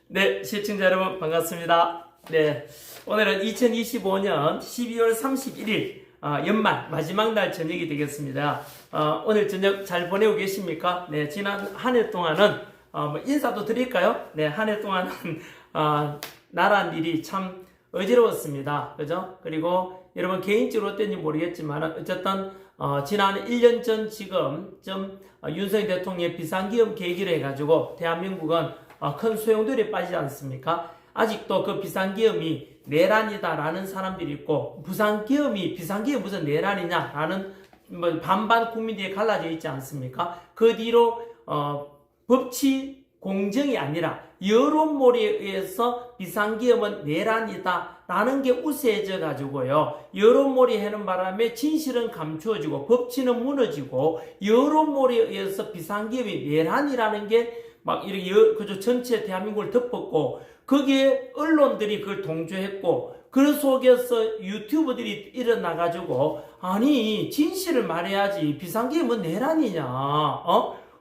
네, 시청자 여러분 반갑습니다. 네, 오늘은 2025년 12월 31일 연말 마지막 날 저녁이 되겠습니다. 오늘 저녁 잘 보내고 계십니까? 네, 지난 한 해 동안은 인사도 드릴까요? 네, 한 해 동안은 나란 일이 참 어지러웠습니다. 그죠? 그리고 여러분 개인적으로 어땠는지 모르겠지만 어쨌든 지난 1년 전 지금쯤 윤석열 대통령의 비상기업 계기로 해가지고 대한민국은 큰 소용돌이에 빠지지 않습니까? 아직도 그 비상기업이 내란이다라는 사람들이 있고 비상기업이 무슨 내란이냐라는 반반 국민들이 갈라져 있지 않습니까? 그 뒤로 법치 공정이 아니라 여론몰이에 의해서 비상기업은 내란이다라는 게 우세해져 가지고요. 여론몰이 하는 바람에 진실은 감추어지고 법치는 무너지고 여론몰이에 의해서 비상기업이 내란이라는 게 막 이렇게 그저 전체 대한민국을 덮었고 거기에 언론들이 그걸 동조했고 그 속에서 유튜브들이 일어나가지고 아니 진실을 말해야지 비상기업은 내란이냐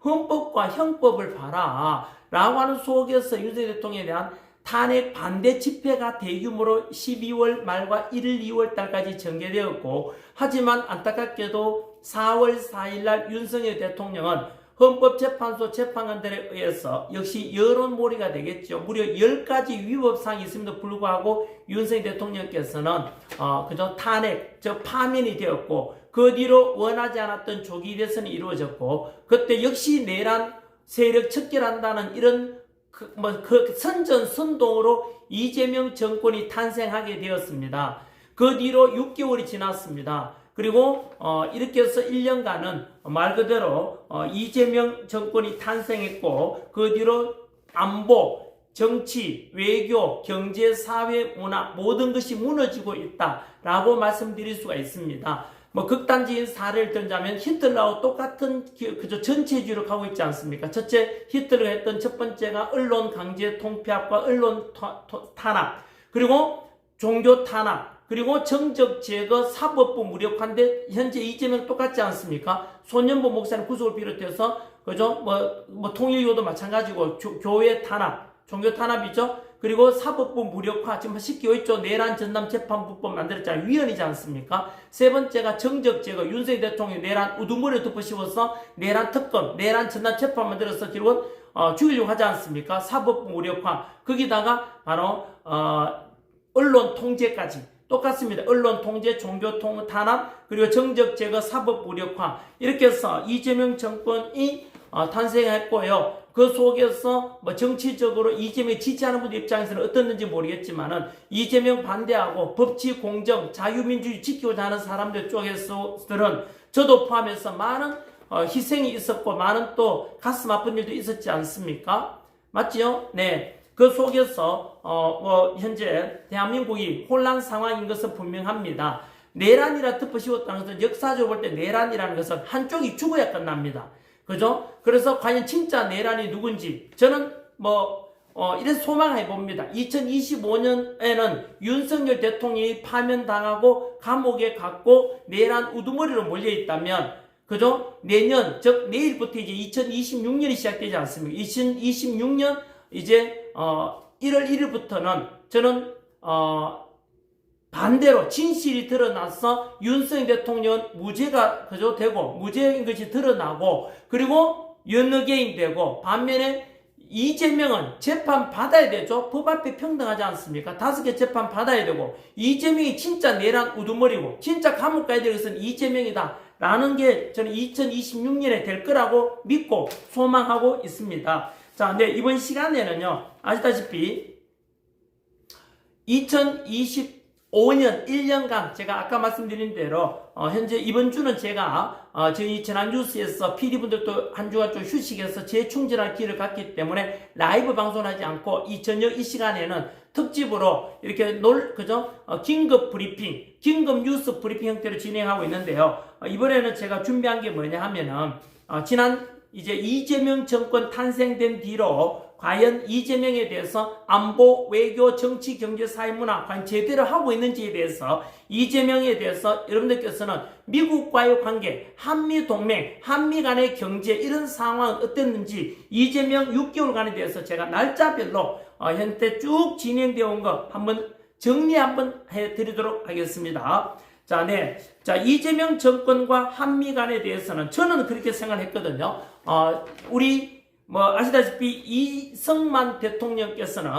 헌법과 형법을 봐라 라고 하는 속에서 윤석열 대통령에 대한 탄핵 반대 집회가 대규모로 12월 말과 1일, 2월 달까지 전개되었고 하지만 안타깝게도 4월 4일 날 윤석열 대통령은 헌법재판소 재판관들에 의해서 역시 여론몰이가 되겠죠. 무려 10가지 위법사항이 있음에도 불구하고 윤석열 대통령께서는 그저 탄핵, 파면이 되었고 그 뒤로 원하지 않았던 조기 대선이 이루어졌고 그때 역시 내란 세력 척결한다는 이런 그 선전선동으로 이재명 정권이 탄생하게 되었습니다. 그 뒤로 6개월이 지났습니다. 그리고 이렇게 해서 1년간은 말 그대로 이재명 정권이 탄생했고 그 뒤로 안보, 정치, 외교, 경제, 사회, 문화 모든 것이 무너지고 있다라고 말씀드릴 수가 있습니다. 극단적인 사례를 들자면 히틀러하고 똑같은 그저 전체주의로 가고 있지 않습니까? 첫째, 히틀러가 했던 첫 번째가 언론 강제 통폐합과 언론 탄압, 그리고 종교 탄압, 그리고 정적 제거, 사법부 무력화인데 현재 이재명 똑같지 않습니까? 손연보 목사님 구속을 비롯해서 그죠? 통일교도 마찬가지고 교회 탄압, 종교 탄압이죠. 그리고 사법부 무력화 지금 시키고 있죠. 내란 전담 재판부법 만들었잖아요. 위헌이지 않습니까? 세 번째가 정적 제거, 윤석열 대통령이 내란 우두머리를 덮어씌워서 내란 특검, 내란 전담 재판 만들어서 결국은 죽이려고 하지 않습니까? 사법부 무력화, 거기다가 바로 언론 통제까지 똑같습니다. 언론 통제, 종교 탄압, 그리고 정적 제거, 사법 무력화 이렇게 해서 이재명 정권이 탄생했고요. 그 속에서 정치적으로 이재명 지지하는 분들 입장에서는 어떻는지 모르겠지만은 이재명 반대하고 법치 공정, 자유민주주의 지키고자 하는 사람들 쪽에서들은 저도 포함해서 많은 희생이 있었고 많은 또 가슴 아픈 일도 있었지 않습니까? 맞지요? 네. 그 속에서 현재 대한민국이 혼란 상황인 것은 분명합니다. 내란이라 덮어씌웠다는 것은 역사적으로 볼 때 내란이라는 것은 한쪽이 죽어야 끝납니다. 그죠? 그래서 과연 진짜 내란이 누군지 저는 이런 소망해 봅니다. 2025년에는 윤석열 대통령이 파면당하고 감옥에 갔고 내란 우두머리로 몰려 있다면 그죠? 내년 즉 내일부터 이제 2026년이 시작되지 않습니까? 2026년 이제 1월 1일부터는 저는 반대로 진실이 드러나서 윤석열 대통령은 무죄가 그저 되고 무죄인 것이 드러나고 그리고 연루개인 되고 반면에 이재명은 재판 받아야 되죠. 법 앞에 평등하지 않습니까? 5개 재판 받아야 되고 이재명이 진짜 내란 우두머리고 진짜 감옥 가야 될 것은 이재명이다 라는 게 저는 2026년에 될 거라고 믿고 소망하고 있습니다. 자, 근데 이번 시간에는요, 아시다시피 2025년 1년간 제가 아까 말씀드린 대로 현재 이번 주는 제가 저희 지난 뉴스에서 PD분들도 한 주간 좀 휴식해서 재충전할 기회를 갖기 때문에 라이브 방송을 하지 않고 이 저녁 이 시간에는 특집으로 이렇게 긴급 브리핑, 긴급 뉴스 브리핑 형태로 진행하고 있는데요. 이번에는 제가 준비한 게 뭐냐 하면은 지난 이제 이재명 정권 탄생된 뒤로 과연 이재명에 대해서 안보, 외교, 정치, 경제, 사회, 문화 과연 제대로 하고 있는지에 대해서 이재명에 대해서 여러분들께서는 미국과의 관계, 한미동맹, 한미 간의 경제 이런 상황은 어땠는지 이재명 6개월간에 대해서 제가 날짜별로 현재 쭉 진행되어 온 거 한번 정리 한번 해드리도록 하겠습니다. 자, 이재명 정권과 한미 간에 대해서는 저는 그렇게 생각했거든요. 우리 아시다시피 이승만 대통령께서는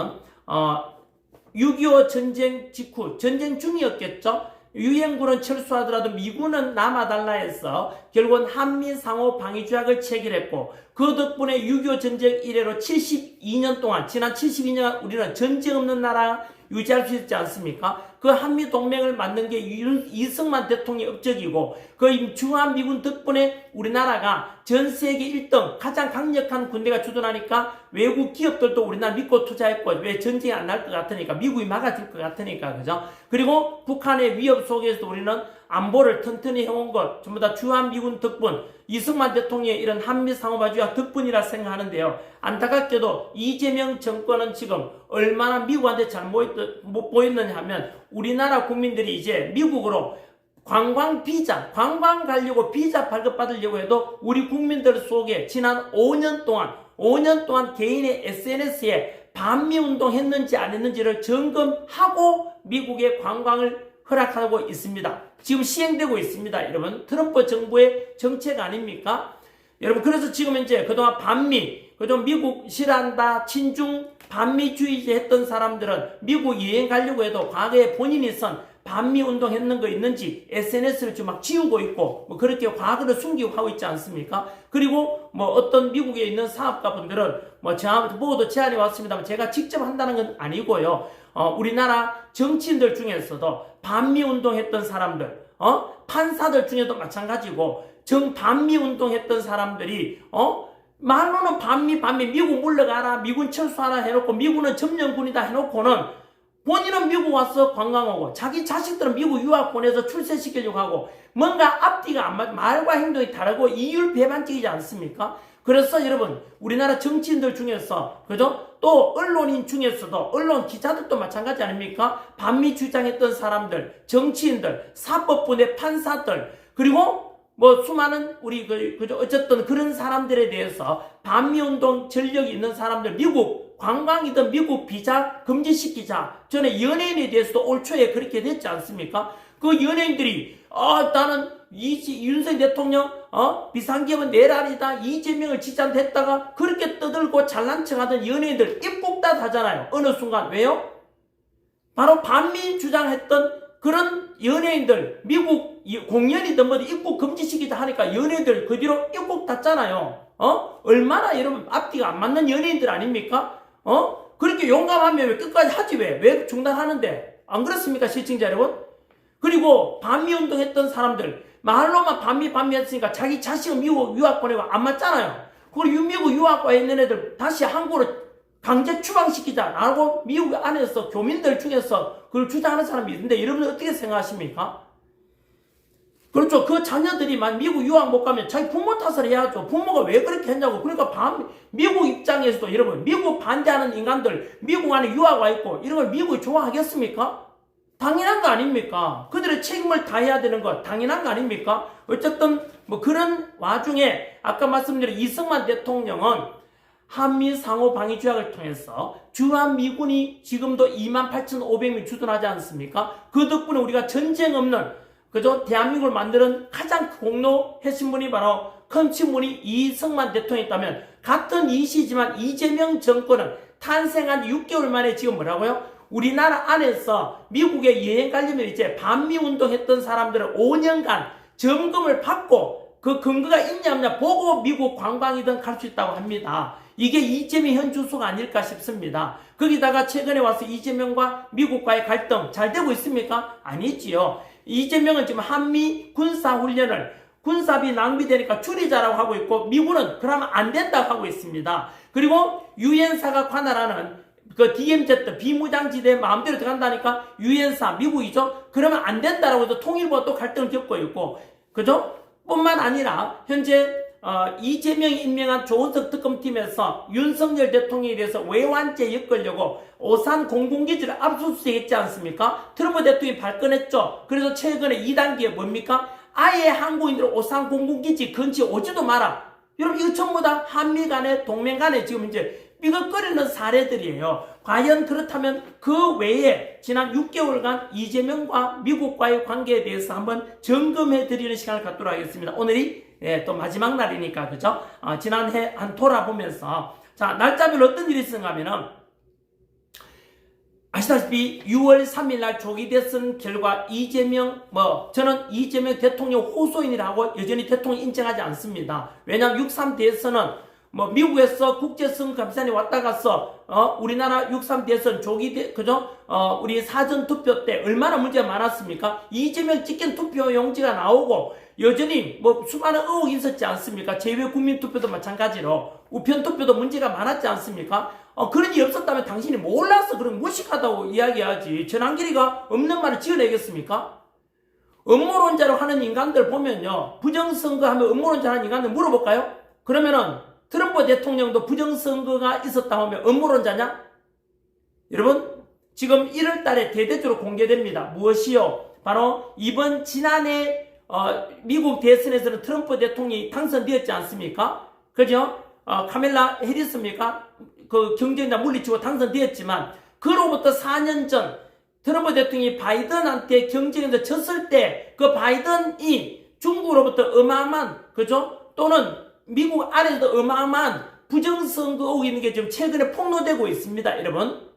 6.25 전쟁 직후 전쟁 중이었겠죠. 유엔군은 철수하더라도 미군은 남아달라 해서 결국은 한미 상호 방위 조약을 체결했고 그 덕분에 6.25 전쟁 이래로 72년 동안 지난 72년 우리는 전쟁 없는 나라 유지할 수 있지 않습니까? 그 한미 동맹을 만든 게 이승만 대통령의 업적이고 그 주한미군 덕분에 우리나라가 전 세계 1등 가장 강력한 군대가 주둔하니까 외국 기업들도 우리나라 믿고 투자했고 왜 전쟁이 안 날 것 같으니까 미국이 막아줄 것 같으니까 그죠? 그리고 북한의 위협 속에서도 우리는 안보를 튼튼히 해온 것 전부 다 주한미군 덕분 이승만 대통령의 이런 한미 상호방위조약 덕분이라 생각하는데요. 안타깝게도 이재명 정권은 지금 얼마나 미국한테 잘 보였느냐 하면 우리나라 국민들이 이제 미국으로 관광 가려고 비자 발급받으려고 해도 우리 국민들 속에 지난 5년 동안 개인의 SNS에 반미운동 했는지 안 했는지를 점검하고 미국의 관광을 허락하고 있습니다. 지금 시행되고 있습니다. 여러분 트럼프 정부의 정책 아닙니까? 여러분 그래서 지금 이제 그동안 그동안 미국 싫어한다 친중 반미주의자 했던 사람들은 미국 여행 가려고 해도 과거에 본인이 선 반미 운동 했는 거 있는지 SNS를 좀 막 지우고 있고 그렇게 과거를 숨기고 하고 있지 않습니까? 그리고 어떤 미국에 있는 사업가분들은 저한테 보고도 제안이 왔습니다만 제가 직접 한다는 건 아니고요. 우리나라 정치인들 중에서도 반미 운동 했던 사람들, 판사들 중에도 마찬가지고 반미 운동 했던 사람들이 말로는 반미 미국 물러가라 미군 철수하라 해놓고 미군은 점령군이다 해놓고는 본인은 미국 와서 관광하고 자기 자식들은 미국 유학 보내서 출세시키려고 하고 뭔가 앞뒤가 안 맞, 말과 행동이 다르고 이율배반적이지 않습니까? 그래서 여러분 우리나라 정치인들 중에서 그죠? 또 언론인 중에서도 언론 기자들도 마찬가지 아닙니까? 반미 주장했던 사람들, 정치인들, 사법부의 판사들 그리고 수많은 우리 그죠? 어쨌든 그런 사람들에 대해서 반미운동 전력이 있는 사람들 미국 관광이든 미국 비자 금지시키자. 전에 연예인에 대해서도 올 초에 그렇게 됐지 않습니까? 그 연예인들이 나는 윤석열 대통령 비상기업은 내란이다 이재명을 지지한댔다가 그렇게 떠들고 잘난 척하던 연예인들 입국 다 하잖아요. 어느 순간 왜요? 바로 반미 주장했던 그런 연예인들 미국 공연이든 입국 금지시키자 하니까 연예인들 그 뒤로 입국 닫잖아요. 얼마나 여러분 앞뒤가 안 맞는 연예인들 아닙니까? 그렇게 용감하면 왜 끝까지 하지 왜 중단하는데 안 그렇습니까 시청자 여러분? 그리고 반미 운동했던 사람들 말로만 반미 했으니까 자기 자식은 미국 유학 보내고 안 맞잖아요. 그리고 미국 유학 가 있는 애들 다시 한국으로 강제 추방시키자라고 미국 안에서 교민들 중에서 그걸 주장하는 사람이 있는데 여러분들 어떻게 생각하십니까? 그렇죠. 그 자녀들이 미국 유학 못 가면 자기 부모 탓을 해야죠. 부모가 왜 그렇게 했냐고. 그러니까 미국 입장에서도 여러분 미국 반대하는 인간들 미국 안에 유학 와 있고 이런 걸 미국이 좋아하겠습니까? 당연한 거 아닙니까? 그들의 책임을 다해야 되는 거 당연한 거 아닙니까? 어쨌든 그런 와중에 아까 말씀드린 이승만 대통령은 한미 상호 방위 조약을 통해서 주한미군이 지금도 28,500명 주둔하지 않습니까? 그 덕분에 우리가 전쟁 없는 그죠? 대한민국을 만드는 가장 공로하신 분이 바로 큰 친분이 이승만 대통령이었다면 같은 이시지만 이재명 정권은 탄생한 6개월 만에 지금 뭐라고요? 우리나라 안에서 미국에 여행 가려면 이제 반미운동 했던 사람들은 5년간 점검을 받고 그 근거가 있냐 없냐 보고 미국 관광이든 갈 수 있다고 합니다. 이게 이재명 현 주소가 아닐까 싶습니다. 거기다가 최근에 와서 이재명과 미국과의 갈등 잘 되고 있습니까? 아니지요. 이재명은 지금 한미 군사훈련을 군사비 낭비되니까 줄이자라고 하고 있고 미국은 그러면 안 된다고 하고 있습니다. 그리고 유엔사가 관할하는 그 DMZ 비무장지대 마음대로 들어간다니까 유엔사 미국이죠. 그러면 안 된다라고 해서 통일부가 또 갈등을 겪고 있고 그죠? 뿐만 아니라 현재 이재명이 임명한 조은석 특검팀에서 윤석열 대통령에 대해서 외환죄 엮으려고 오산 공군기지를 압수수색했지 않습니까? 트럼프 대통령이 발끈했죠. 그래서 최근에 2단계 뭡니까? 아예 한국인들 오산 공군기지 근처에 오지도 마라. 여러분 이거 전부 다 한미 간에 동맹 간에 지금 이제 삐걱거리는 사례들이에요. 과연 그렇다면 그 외에 지난 6개월간 이재명과 미국과의 관계에 대해서 한번 점검해 드리는 시간을 갖도록 하겠습니다. 오늘이 또 마지막 날이니까 그죠? 지난해 한 돌아보면서 자 날짜별로 어떤 일이 있었는가 하면은 아시다시피 6월 3일 날 조기 대선 결과 이재명 저는 이재명 대통령 호소인이라고 여전히 대통령 인정하지 않습니다. 왜냐하면 6.3 대선은 미국에서 국제선거감사관이 왔다 갔어. 우리나라 6.3 대선 그죠? 우리 사전투표 때 얼마나 문제가 많았습니까? 이재명 찍힌 투표용지가 나오고, 여전히 수많은 의혹이 있었지 않습니까? 제외 국민투표도 마찬가지로, 우편투표도 문제가 많았지 않습니까? 그런 일이 없었다면 당신이 몰라서 그런 무식하다고 이야기하지. 전환길이가 없는 말을 지어내겠습니까? 음모론자로 하는 인간들 보면요. 부정선거 하면 음모론자 하는 인간들 물어볼까요? 그러면은, 트럼프 대통령도 부정선거가 있었다 하면 음모론자냐? 여러분 지금 1월 달에 대대적으로 공개됩니다. 무엇이요? 바로 이번 지난해 미국 대선에서는 트럼프 대통령이 당선되었지 않습니까? 그죠? 카멜라 해리스입니까? 그 경쟁자 물리치고 당선되었지만 그로부터 4년 전 트럼프 대통령이 바이든한테 경쟁에서 졌을 때 그 바이든이 중국으로부터 어마어마한 그죠? 또는 미국 안에서도 어마어마한 부정선거 의혹이 있는 게 지금 최근에 폭로되고 있습니다, 여러분.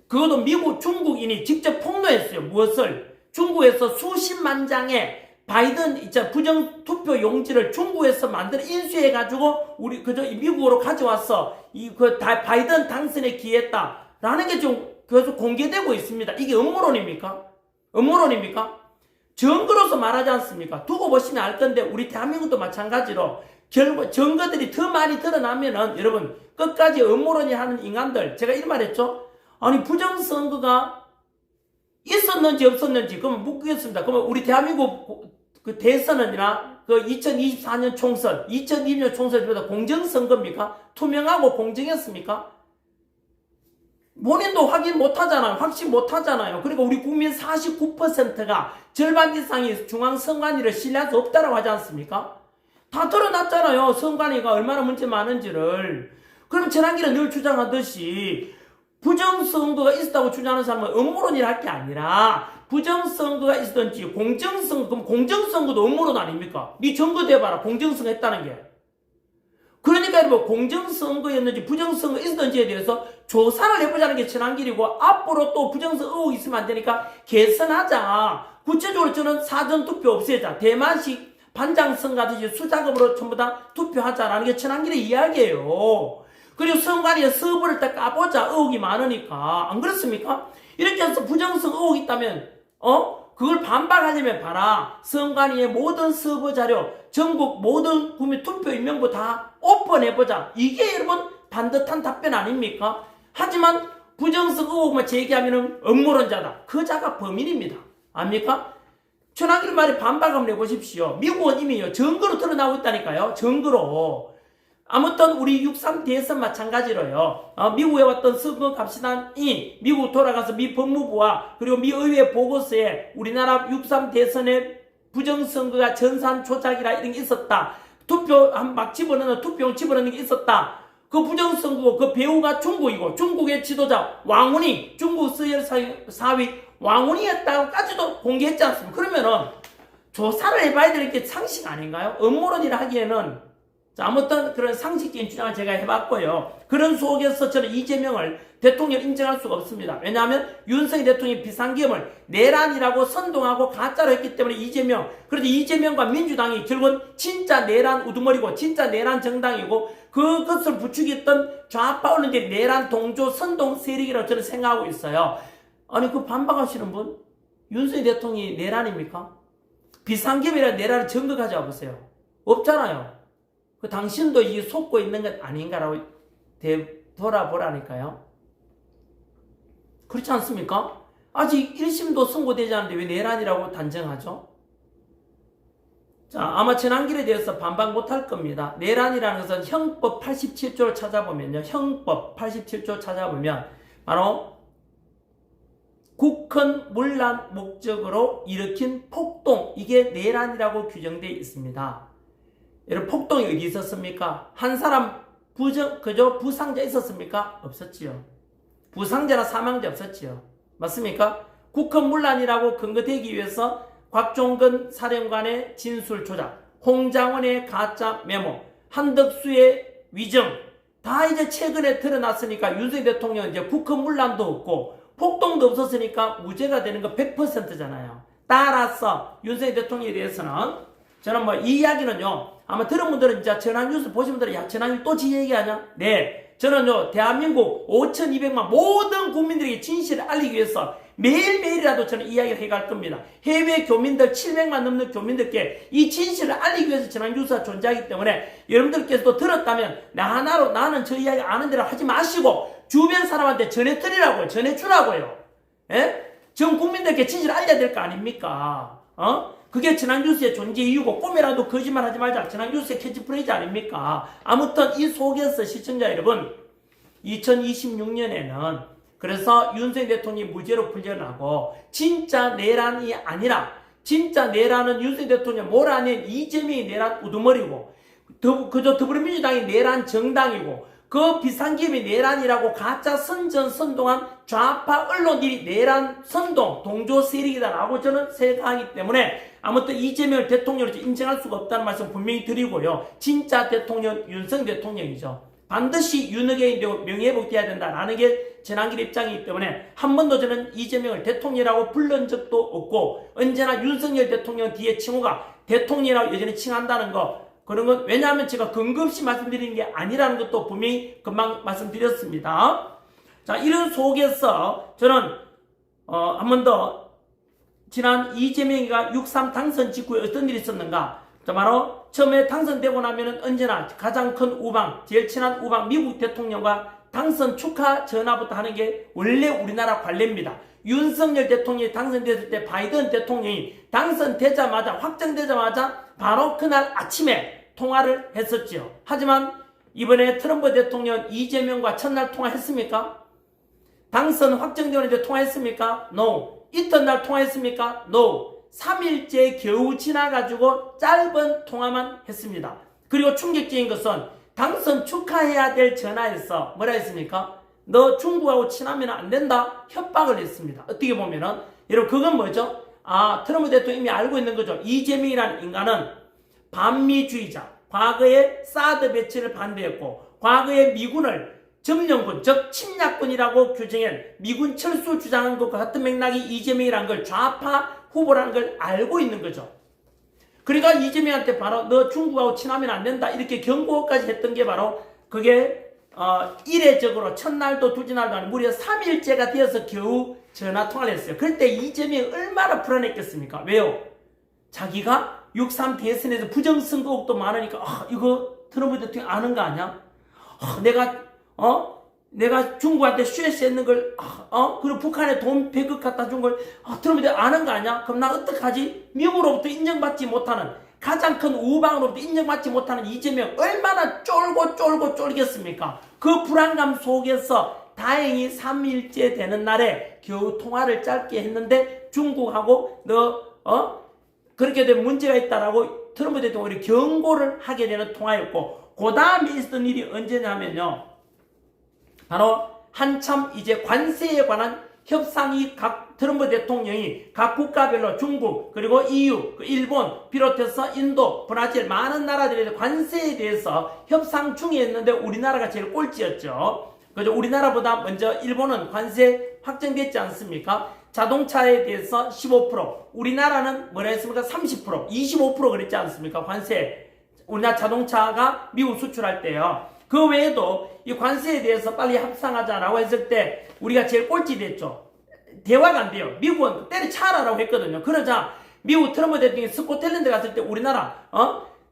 그것도 미국 중국인이 직접 폭로했어요. 무엇을? 중국에서 수십만 장의 바이든 부정투표 용지를 중국에서 만들어 인수해가지고 우리 그저 미국으로 가져와서 바이든 당선에 기했다라는 게 지금 계속 공개되고 있습니다. 이게 음모론입니까? 음모론입니까? 증거로서 말하지 않습니까? 두고 보시면 알 건데 우리 대한민국도 마찬가지로 결국 증거들이 더 많이 드러나면은 여러분 끝까지 음모론이 하는 인간들 제가 이런 말 했죠? 아니 부정선거가 있었는지 없었는지 그러면 묻겠습니다. 그러면 우리 대한민국 그 대선이나 그 2024년 총선 2020년 총선보다 공정선거입니까? 투명하고 공정했습니까? 본인도 확인 못하잖아요. 확신 못하잖아요. 그리고 우리 국민 49%가 절반 이상이 중앙선관위를 신뢰할 수 없다고 하지 않습니까? 다 드러났잖아요. 선관위가 얼마나 문제 많은지를. 그럼 전환기는 늘 주장하듯이 부정선거가 있었다고 주장하는 사람은 음모론이라 할 게 아니라 부정선거가 있었던지 공정선거, 그럼 공정선거도 음모론 아닙니까? 네 증거 대봐라. 공정선거 했다는 게. 그러니까 여러분 공정선거였는지 부정선거 있었던지에 대해서 조사를 해보자는 게 전환길이고 앞으로 또 부정선거 의혹이 있으면 안 되니까 개선하자. 구체적으로 저는 사전투표 없애자. 대만식 반장선거 하듯이 수작업으로 전부 다 투표하자라는 게 전환길의 이야기예요. 그리고 선관위에 서버를 딱 까보자. 의혹이 많으니까. 안 그렇습니까? 이렇게 해서 부정선거 의혹이 있다면 그걸 반박하려면 봐라. 선관위의 모든 서버 자료, 전국 모든 국민 투표 인명부 다 오픈해보자. 이게 여러분 반듯한 답변 아닙니까? 하지만 부정선거 의혹만 제기하면 음모론자다. 그 자가 범인입니다. 압니까? 전환길 말에 반박 한번 해보십시오. 미국은 이미요 증거로 드러나고 있다니까요. 증거로. 아무튼 우리 6.3 대선 마찬가지로요. 미국에 왔던 선거갑시단이 미국 돌아가서 미 법무부와 그리고 미 의회 보고서에 우리나라 6.3 대선의 부정선거가 전산 조작이라 이런 게 있었다. 투표 막 집어넣는 투표용 집어넣는 게 있었다. 그 부정선거 그 배우가 중국이고 중국의 지도자 왕운이 중국 서열 사위 왕운이었다고까지도 공개했지 않습니까? 그러면은 조사를 해봐야 될 게 상식 아닌가요? 음모론이라 하기에는 자, 아무튼 그런 상식적인 주장을 제가 해봤고요. 그런 속에서 저는 이재명을 대통령 인정할 수가 없습니다. 왜냐하면 윤석열 대통령이 비상계엄을 내란이라고 선동하고 가짜로 했기 때문에 이재명, 그런데 이재명과 민주당이 결국은 진짜 내란 우두머리고 진짜 내란 정당이고 그것을 부추겼던 좌파 언론들이 내란 동조 선동 세력이라고 저는 생각하고 있어요. 아니 그 반박하시는 분? 윤석열 대통령이 내란입니까? 비상계엄이라는 내란을 증거 가져와 보세요. 없잖아요. 그 당신도 이 속고 있는 것 아닌가라고 돌아보라니까요. 그렇지 않습니까? 아직 1심도 선고되지 않는데 왜 내란이라고 단정하죠? 자, 아마 친한길에 대해서 반박 못할 겁니다. 내란이라는 것은 형법 87조를 찾아보면요. 형법 87조 찾아보면 바로 국헌 문란 목적으로 일으킨 폭동, 이게 내란이라고 규정되어 있습니다. 여러분, 폭동이 어디 있었습니까? 한 사람 그저 부상자 있었습니까? 없었지요. 부상자나 사망자 없었지요. 맞습니까? 국헌 문란이라고 근거되기 위해서 곽종근 사령관의 진술 조작, 홍장원의 가짜 메모, 한덕수의 위정, 다 이제 최근에 드러났으니까 윤석열 대통령은 이제 국헌 문란도 없고 폭동도 없었으니까 무죄가 되는 거 100%잖아요. 따라서 윤석열 대통령에 대해서는 저는 뭐 이 이야기는요, 아마 들은 분들은 이제 전화뉴스 보신 분들은 야, 전화뉴스 또 지 얘기하냐? 네. 저는요, 대한민국 5,200만 모든 국민들에게 진실을 알리기 위해서 매일매일이라도 저는 이야기를 해갈 겁니다. 해외 교민들 700만 넘는 교민들께 이 진실을 알리기 위해서 전화뉴스가 존재하기 때문에 여러분들께서도 들었다면 나 하나로 나는 저 이야기 아는 대로 하지 마시고 주변 사람한테 전해드리라고요. 전해주라고요. 예? 전 국민들께 진실을 알려야 될 거 아닙니까? 그게 전화뉴스의 존재 이유고 꿈이라도 거짓말하지 말자. 전화뉴스의 캐치프레이즈 아닙니까? 아무튼 이 속에서 시청자 여러분 2026년에는 그래서 윤석열 대통령이 무죄로 풀려나고 진짜 내란이 아니라 진짜 내란은 윤석열 대통령 몰아낸 이재명이 내란 우두머리고 그저 더불어민주당이 내란 정당이고 그 비상기업이 내란이라고 가짜 선전선동한 좌파 언론들이 내란 선동 동조 세력이다라고 저는 생각하기 때문에 아무튼 이재명을 대통령으로 인정할 수가 없다는 말씀 분명히 드리고요. 진짜 대통령 윤석열 대통령이죠. 반드시 윤핵관이 되고 명예회복돼야 된다라는 게 전한길 입장이기 때문에 한 번도 저는 이재명을 대통령이라고 불른 적도 없고 언제나 윤석열 대통령 뒤에 칭호가 대통령이라고 여전히 칭한다는 거 그런 건 왜냐하면 제가 근거 없이 말씀드리는 게 아니라는 것도 분명히 금방 말씀드렸습니다. 자, 이런 속에서 저는 한 번 더 지난 이재명이가 6.3 당선 직후에 어떤 일이 있었는가? 자, 바로 처음에 당선되고 나면은 언제나 가장 큰 우방, 제일 친한 우방 미국 대통령과 당선 축하 전화부터 하는 게 원래 우리나라 관례입니다. 윤석열 대통령이 당선됐을 때 바이든 대통령이 당선되자마자 확정되자마자 바로 그날 아침에 통화를 했었죠. 하지만 이번에 트럼프 대통령 이재명과 첫날 통화했습니까? 당선 확정되었는데 통화했습니까? No. 이튿날 통화했습니까? No. 3일째 겨우 지나가지고 짧은 통화만 했습니다. 그리고 충격적인 것은 당선 축하해야 될 전화에서 뭐라 했습니까? 너 중국하고 친하면 안 된다? 협박을 했습니다. 어떻게 보면은 여러분 그건 뭐죠? 트럼프 대통령이 이미 알고 있는 거죠. 이재명이라는 인간은 반미주의자, 과거에 사드 배치를 반대했고 과거에 미군을 점령군, 즉 침략군이라고 규정한 미군 철수 주장한 것과 같은 맥락이 이재명이라는 걸 좌파 후보라는 걸 알고 있는 거죠. 그러니까 이재명한테 바로 너 중국하고 친하면 안 된다 이렇게 경고까지 했던 게 바로 그게 이례적으로 첫날도 두지날도 아니고 무려 3일째가 되어서 겨우 전화통화를 했어요. 그럴 때 이재명이 얼마나 불안했겠습니까? 왜요? 자기가 6.3 대선에서 부정선거 의혹도 많으니까 이거 트럼프 대통령 아는 거 아니야? 내가 중국한테 쉐시했는 걸, 그리고 북한에 돈 100억 갖다 준 걸, 트럼프 대통령 아는 거 아니야? 그럼 나 어떡하지? 미국으로부터 인정받지 못하는, 가장 큰 우방으로부터 인정받지 못하는 이재명, 얼마나 쫄겠습니까? 그 불안감 속에서 다행히 3일째 되는 날에 겨우 통화를 짧게 했는데, 중국하고 그렇게 되면 문제가 있다라고 트럼프 대통령이 경고를 하게 되는 통화였고, 그 다음에 있었던 일이 언제냐면요. 바로 한참 이제 관세에 관한 협상이 트럼프 대통령이 각 국가별로 중국 그리고 EU, 일본 비롯해서 인도, 브라질 많은 나라들의 관세에 대해서 협상 중이었는데 우리나라가 제일 꼴찌였죠. 그죠? 우리나라보다 먼저 일본은 관세 확정됐지 않습니까? 자동차에 대해서 15%, 우리나라는 뭐라 했습니까? 30%, 25% 그랬지 않습니까? 관세. 우리나라 자동차가 미국 수출할 때요. 그 외에도 이 관세에 대해서 빨리 협상하자라고 했을 때 우리가 제일 꼴찌 됐죠. 대화가 안 돼요. 미국은 때려차라라고 했거든요. 그러자 미국 트럼프 대통령이 스코틀랜드 갔을 때 우리나라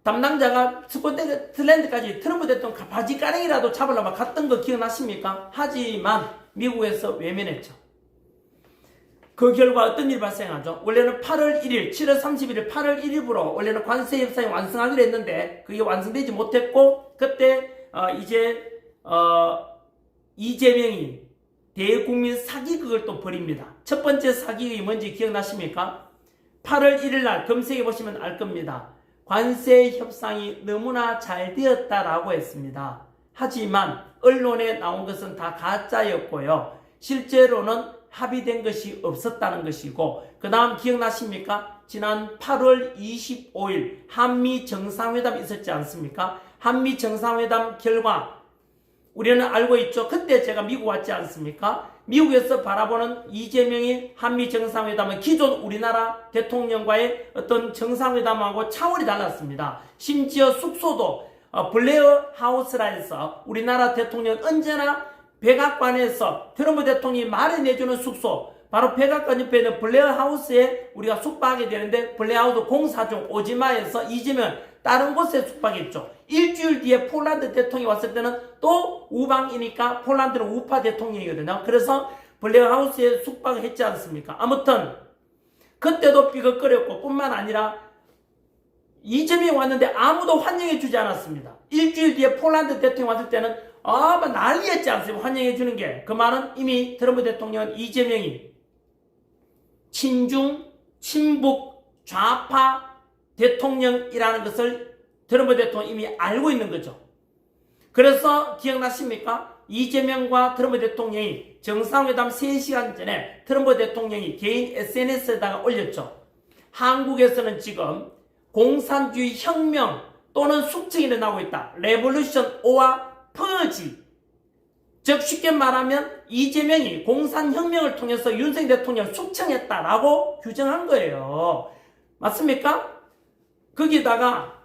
담당자가 스코틀랜드까지 트럼프 대통령 바지 가랭이라도 잡으려고 갔던 거 기억나십니까? 하지만 미국에서 외면했죠. 그 결과 어떤 일이 발생하죠? 원래는 8월 1일, 7월 31일, 8월 1일부로 원래는 관세 협상이 완성하기로 했는데 그게 완성되지 못했고 그때 이재명이 대국민 사기극을 또 벌입니다. 첫 번째 사기극이 뭔지 기억나십니까? 8월 1일 날 검색해 보시면 알 겁니다. 관세 협상이 너무나 잘 되었다라고 했습니다. 하지만 언론에 나온 것은 다 가짜였고요. 실제로는 합의된 것이 없었다는 것이고 그 다음 기억나십니까? 지난 8월 25일 한미 정상회담이 있었지 않습니까? 한미 정상회담 결과 우리는 알고 있죠. 그때 제가 미국 왔지 않습니까? 미국에서 바라보는 이재명이 한미 정상회담은 기존 우리나라 대통령과의 어떤 정상회담하고 차원이 달랐습니다. 심지어 숙소도 블레어 하우스라 해서 우리나라 대통령 언제나 백악관에서 트럼프 대통령이 마련해주는 숙소, 바로 백악관 옆에 있는 블레어 하우스에 우리가 숙박하게 되는데 블레어 하우스 공사 중 오지마에서 이재명 다른 곳에 숙박했죠. 일주일 뒤에 폴란드 대통령이 왔을 때는 또 우방이니까 폴란드는 우파 대통령이거든요. 그래서 블레어 하우스에 숙박을 했지 않습니까? 아무튼 그때도 삐걱거렸고 뿐만 아니라 이재명이 왔는데 아무도 환영해 주지 않았습니다. 일주일 뒤에 폴란드 대통령이 왔을 때는 막 난리였지 않습니까? 환영해 주는 게. 그 말은 이미 트럼프 대통령은 이재명이 친중, 친북, 좌파 대통령이라는 것을 트럼프 대통령이 이미 알고 있는 거죠. 그래서 기억나십니까? 이재명과 트럼프 대통령이 정상회담 3시간 전에 트럼프 대통령이 개인 SNS에다가 올렸죠. 한국에서는 지금 공산주의 혁명 또는 숙청이 일어나고 있다. 레볼루션 오와 퍼지. 즉 쉽게 말하면 이재명이 공산혁명을 통해서 윤석열 대통령을 숙청했다라고 규정한 거예요. 맞습니까? 거기다가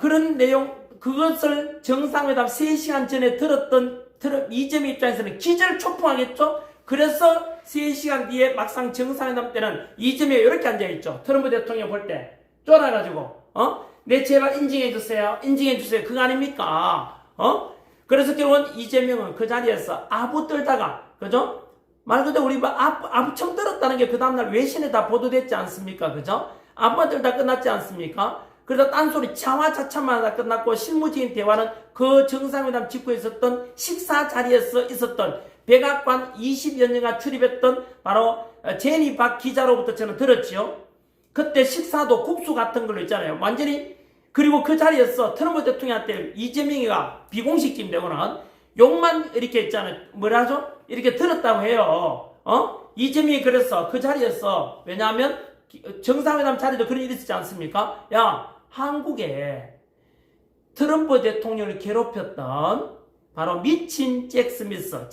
그런 내용 그것을 정상회담 3시간 전에 들었던 이재명 입장에서는 기절초풍하겠죠? 그래서 3시간 뒤에 막상 정상회담 때는 이재명이 이렇게 앉아있죠. 트럼프 대통령 볼 때 쫄아가지고 내 제발 인증해주세요. 인증해주세요. 그거 아닙니까? 그래서 결국은 이재명은 그 자리에서 아부 떨다가, 그죠? 말 그대로 우리 아부 처음 들었다는 게 그 다음날 외신에 다 보도됐지 않습니까? 그죠? 아부가 떨다 끝났지 않습니까? 그래서 딴소리 차와차차만 다 끝났고 실무적인 대화는 그 정상회담 직후에 있었던 식사 자리에서 있었던 백악관 20여 년간 출입했던 바로 제니 박 기자로부터 저는 들었지요. 그때 식사도 국수 같은 걸로 있잖아요. 완전히. 그리고 그 자리에서 트럼프 대통령한테 이재명이가 비공식적인 데고는 욕만 이렇게 있잖아요. 뭐라죠? 이렇게 들었다고 해요. 이재명이 그래서 그 자리에서, 왜냐하면 정상회담 자리도 그런 일이 있었지 않습니까? 야, 한국에 트럼프 대통령을 괴롭혔던 바로 미친 잭 스미스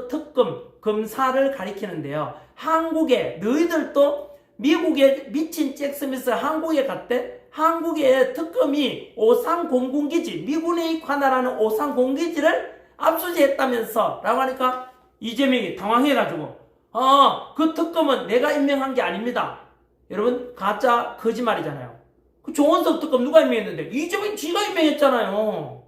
특검 검사를 가리키는데요. 한국에 너희들도 미국의 미친 잭 스미스 한국에 갔대? 한국의 특검이 오산공군기지, 미군이 관할하는 오산공군기지를 압수수색했다면서 라고 하니까 이재명이 당황해가지고 그 특검은 내가 임명한 게 아닙니다. 여러분 가짜 거짓말이잖아요. 그 조원석 특검 누가 임명했는데? 이재명이 지가 임명했잖아요.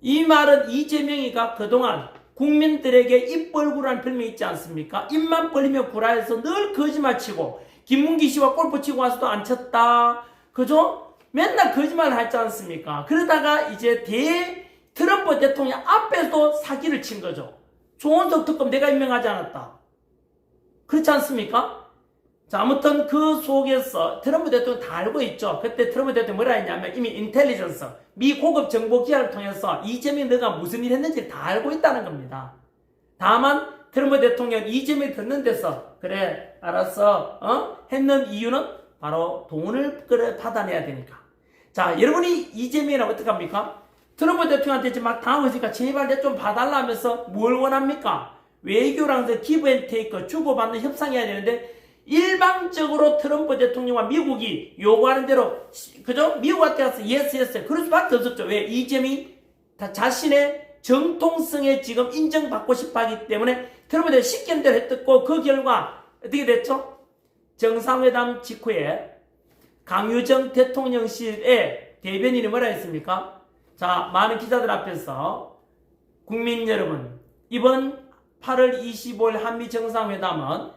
이 말은 이재명이가 그동안 국민들에게 입 벌구라는 별명이 있지 않습니까? 입만 벌리면 구라해서 늘 거짓말 치고 김문기 씨와 골프 치고 와서도 안 쳤다. 그죠? 맨날 거짓말을 했지 않습니까? 그러다가 이제 트럼프 대통령 앞에서 사기를 친 거죠. 조원석 특검 내가 임명하지 않았다. 그렇지 않습니까? 자, 아무튼 그 속에서 트럼프 대통령 다 알고 있죠. 그때 트럼프 대통령 뭐라 했냐면 이미 인텔리전스, 미 고급 정보 기관을 통해서 이재명이 너가 무슨 일 했는지 다 알고 있다는 겁니다. 다만 트럼프 대통령 이재명이 듣는 데서 그래 알았어 했는 이유는 바로 돈을 받아내야 되니까. 자, 여러분이 이재명이라면 어떡합니까? 트럼프 대통령한테 지금 막 당황하니까 제발 내 좀 봐달라 하면서 뭘 원합니까? 외교랑 기브 앤 테이크 주고받는 협상해야 되는데 일방적으로 트럼프 대통령과 미국이 요구하는 대로, 그죠? 미국한테 가서 예스 예스 그럴 수밖에 없었죠. 왜? 이재명이 자신의 정통성에 지금 인정받고 싶어 하기 때문에 트럼프 대통령이 시키는 대로 했고 그 결과 어떻게 됐죠? 정상회담 직후에 강유정 대통령실의 대변인이 뭐라 했습니까? 자, 많은 기자들 앞에서 국민 여러분, 이번 8월 25일 한미 정상회담은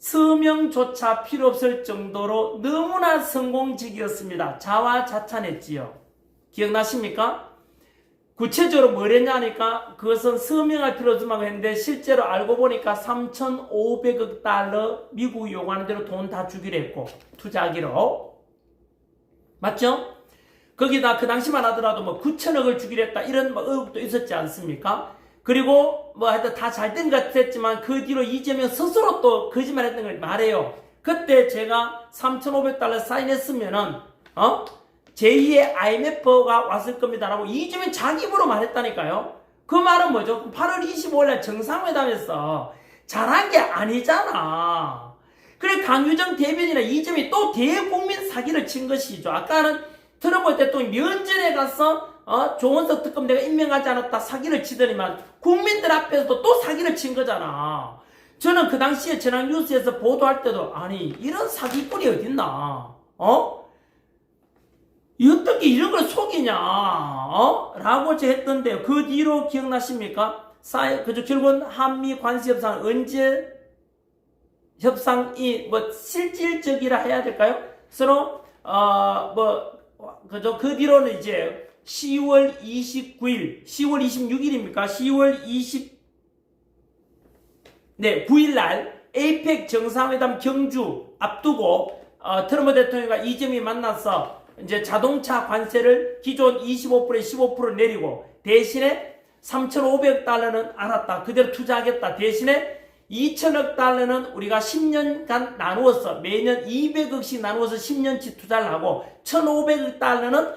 서명조차 필요 없을 정도로 너무나 성공적이었습니다. 자화자찬했지요. 기억나십니까? 구체적으로 뭘 했냐니까 그것은 서명할 필요 없다고 했는데 실제로 알고 보니까 3,500억 달러 미국이 요구하는 대로 돈 다 주기로 했고 투자하기로. 맞죠? 거기다 그 당시만 하더라도 뭐 9천억을 주기로 했다 이런 뭐 의혹도 있었지 않습니까? 그리고 뭐 하여튼 다 잘 된 것 같았지만 그 뒤로 이재명 스스로 또 거짓말했던 걸 말해요. 그때 제가 3,500달러 사인했으면은 제2의 IMF가 왔을 겁니다라고 이재명 자기 입으로 말했다니까요. 그 말은 뭐죠? 8월 25일날 정상회담에서 잘한 게 아니잖아. 그래 강유정 대변이나 이재명이 또 대국민 사기를 친 것이죠. 아까는 트럼프 대통령이 면전에 가서 조원석 특검 내가 임명하지 않았다 사기를 치더니만 국민들 앞에서도 또 사기를 친 거잖아. 저는 그 당시에 전화뉴스에서 보도할 때도 아니 이런 사기꾼이 어딨나 어떻게 이런 걸 속이냐 라고 제가 했던데요. 그 뒤로 기억나십니까? 결국은 한미 관세 협상은 언제 협상이 뭐 실질적이라 해야 될까요? 서로 그 뒤로는 이제 10월 29일, 10월 26일입니까? 10월 9일 날 에이펙 정상회담 경주 앞두고 트럼프 대통령과 이재명이 만나서 이제 자동차 관세를 기존 25%에 15% 내리고 대신에 3,500억 달러는 알았다. 그대로 투자하겠다. 대신에 2천억 달러는 우리가 10년간 나누어서 매년 200억씩 나누어서 10년치 투자를 하고 1,500억 달러는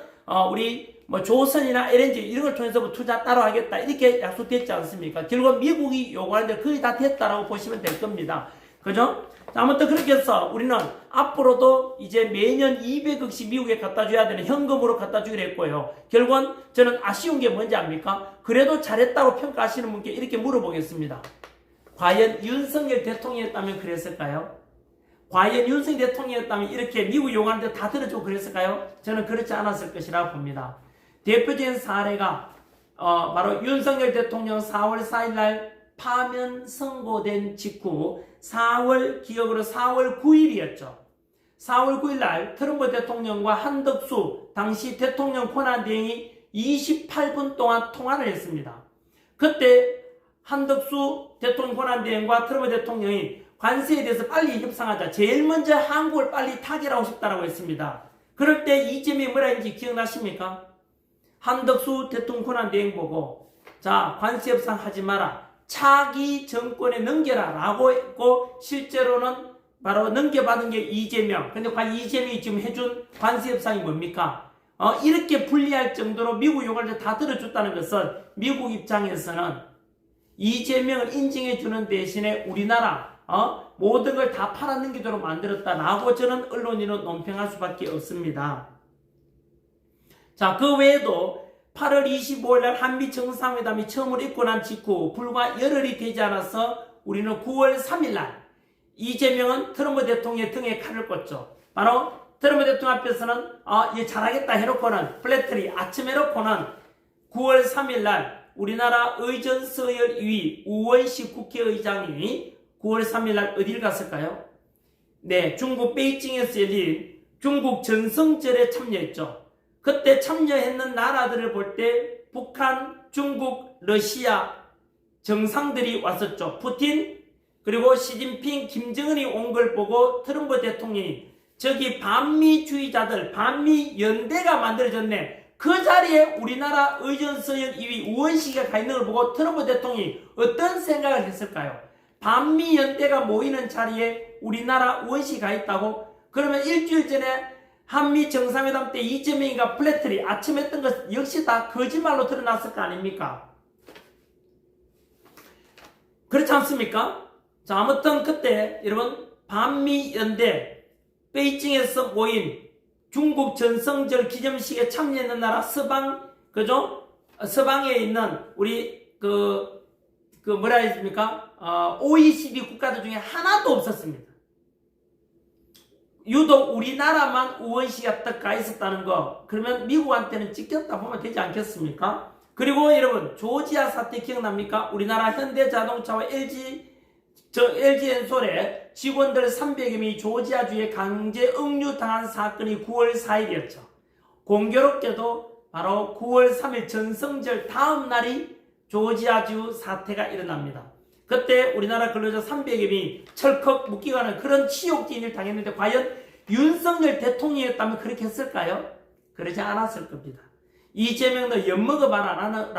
우리 뭐 조선이나 LNG 이런 걸 통해서 뭐 투자 따로 하겠다 이렇게 약속됐지 않습니까? 결국 미국이 요구하는데 거의 다 됐다라고 보시면 될 겁니다. 그죠? 아무튼 그렇게 해서 우리는 앞으로도 이제 매년 200억씩 미국에 갖다 줘야 되는 현금으로 갖다 주기로 했고요. 결국은 저는 아쉬운 게 뭔지 압니까? 그래도 잘했다고 평가하시는 분께 이렇게 물어보겠습니다. 과연 윤석열 대통령이었다면 그랬을까요? 과연 윤석열 대통령이었다면 이렇게 미국 요구하는데 다 들어주고 그랬을까요? 저는 그렇지 않았을 것이라 봅니다. 대표적인 사례가 바로 윤석열 대통령 4월 4일 날 파면 선고된 직후 4월 기억으로 4월 9일이었죠. 4월 9일 날 트럼프 대통령과 한덕수 당시 대통령 권한대행이 28분 동안 통화를 했습니다. 그때 한덕수 대통령 권한대행과 트럼프 대통령이 관세에 대해서 빨리 협상하자. 제일 먼저 한국을 빨리 타결하고 싶다라고 했습니다. 그럴 때 이재명이 뭐라 했는지 기억나십니까? 한덕수 대통령 권한대행 보고 자 관세 협상하지 마라. 차기 정권에 넘겨라 라고 했고 실제로는 바로 넘겨받은 게 이재명. 근데 과연 이재명이 지금 해준 관세 협상이 뭡니까? 이렇게 불리할 정도로 미국 요구를 다 들어줬다는 것은 미국 입장에서는 이재명을 인정해주는 대신에 우리나라 모든 걸 다 팔아넘기도록 만들었다라고 저는 언론인은 논평할 수밖에 없습니다. 자, 그 외에도 8월 25일 날 한미 정상회담이 처음으로 있고 난 직후 불과 열흘이 되지 않아서 우리는 9월 3일 날 이재명은 트럼프 대통령의 등에 칼을 꽂죠. 바로 트럼프 대통령 앞에서는 얘 잘하겠다 해놓고는 플래터리 아침 해놓고는 9월 3일 날 우리나라 의전서열 2위 우원식 국회의장이 9월 3일 날 어디를 갔을까요? 네, 중국 베이징에서 열린 중국 전성절에 참여했죠. 그때 참여했는 나라들을 볼 때 북한, 중국, 러시아 정상들이 왔었죠. 푸틴, 그리고 시진핑, 김정은이 온 걸 보고 트럼프 대통령이 저기 반미주의자들, 반미연대가 만들어졌네. 그 자리에 우리나라 의전서열 2위 우원식이가 가 있는 걸 보고 트럼프 대통령이 어떤 생각을 했을까요? 반미연대가 모이는 자리에 우리나라 우원식이 가 있다고? 그러면 일주일 전에 한미 정상회담 때 이재명이가 플래터리 아침 했던 것 역시 다 거짓말로 드러났을 거 아닙니까? 그렇지 않습니까? 자, 아무튼 그때 여러분 반미연대 베이징에서 모인 중국 전성절 기념식에 참여했는 나라 서방, 그죠? 서방에 있는 우리 뭐라 했습니까? OECD 국가들 중에 하나도 없었습니다. 유독 우리나라만 우원식이 딱 가 있었다는 거. 그러면 미국한테는 찍혔다 보면 되지 않겠습니까? 그리고 여러분 조지아 사태 기억납니까? 우리나라 현대자동차와 LG 저 LG엔솔의 직원들 300여 명이 조지아주에 강제 억류당한 사건이 9월 4일이었죠. 공교롭게도 바로 9월 3일 전성절 다음 날이 조지아주 사태가 일어납니다. 그때 우리나라 근로자 300여 명이 철컥 묶이가는 그런 치욕진을 당했는데 과연 윤석열 대통령이었다면 그렇게 했을까요? 그러지 않았을 겁니다. 이재명도 엿먹어봐라 라고